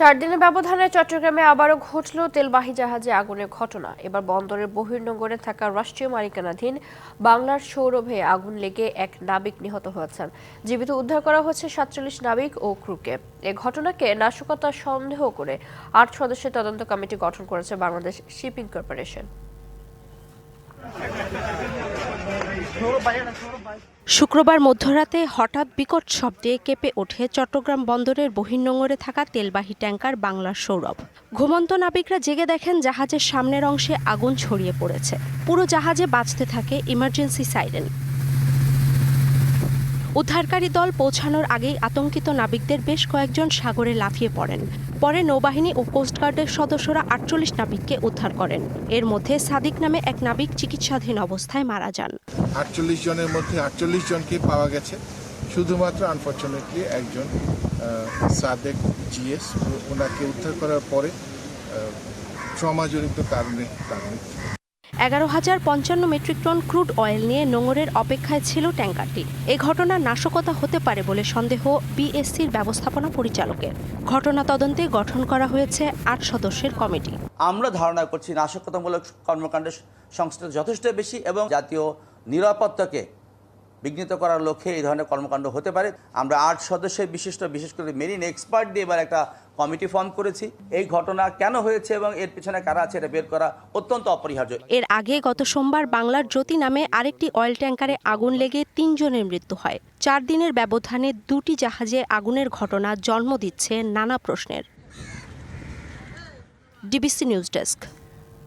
4 দিনের ব্যবধানে চট্টগ্রামে আবারও ঘটল তেলবাহী জাহাজে আগুনের ঘটনা। এবার বন্দরের বহির্নোঙরে থাকা রাষ্ট্রীয় মালিকানাধীন বাংলার সৌরভে আগুন লেগে এক নাবিক নিহত হয়েছেন। জীবিত উদ্ধার করা হয়েছে 47 নাবিক ও ক্রুকে। এ ঘটনাকে নাশকতার সন্দেহ করে 8 সদস্যের তদন্ত কমিটি গঠন করেছে বাংলাদেশ শিপিং কর্পোরেশন। শুক্রবার মধ্যরাতে হঠাৎ বিকট শব্দে কেঁপে ওঠে চট্টগ্রাম বন্দরের বহির্নোঙরে থাকা তেলবাহী ট্যাংকার বাংলার সৌরভ। ঘুমন্ত নাবিকরা জেগে দেখেন জাহাজের সামনের অংশে আগুন ছড়িয়ে পড়েছে। পুরো জাহাজে বাজতে থাকে ইমার্জেন্সি সাইরেন। উদ্ধারকারী দল পৌঁছানোর আগেই আতঙ্কিত নাবিকদের বেশ কয়েকজন সাগরে লাফিয়ে পড়েন। পরে নৌবাহিনী ও কোস্টগার্ডের সদস্যরা 48 নাবিককে উদ্ধার করেন। এর মধ্যে সাদিক নামে এক নাবিক চিকিৎসাধীন অবস্থায় মারা যান। 48 জনের মধ্যে 48 জনকে পাওয়া গেছে। শুধুমাত্র আনফরচুনেটলি একজন সাদেক জিএস, ওনাকে উদ্ধার করার পরে ট্রমাজনিত কারণে 11,055 মেট্রিক টন ক্রুড অয়েল নিয়ে নোঙরের অপেক্ষায় ছিল ট্যাঙ্কারটি। এ ঘটনা নাশকতা হতে পারে বলে সন্দেহ বিএসসির ব্যবস্থাপনা পরিচালকের। ঘটনা তদন্তে গঠন করা হয়েছে 8 সদস্যের কমিটি। আমরা ধারণা করছি নাশকতামূলক কর্মকাণ্ডের সংশ্লিষ্ট যথেষ্ট বেশি এবং জাতীয় নিরাপত্তাকে বিঘ্নিত করার লক্ষ্যে এই ধরনের কর্মকাণ্ড হতে পারে। আমরা 8 সদস্যের বিশেষ করে মেরিন এক্সপার্ট দিয়ে এবার একটা কমিটি ফর্ম করেছি। এই ঘটনা কেন হয়েছে এবং এর পিছনে কারা আছে এটা বের করা অত্যন্ত অপরিহার্য। এর আগে গত সোমবার বাংলার জ্যোতি নামে আরেকটি অয়েল ট্যাঙ্কারে আগুন লেগে 3 জনের মৃত্যু হয়। 4 দিনের ব্যবধানে 2টি জাহাজে আগুনের ঘটনা জন্ম দিচ্ছে নানা প্রশ্নের। DBC news desk.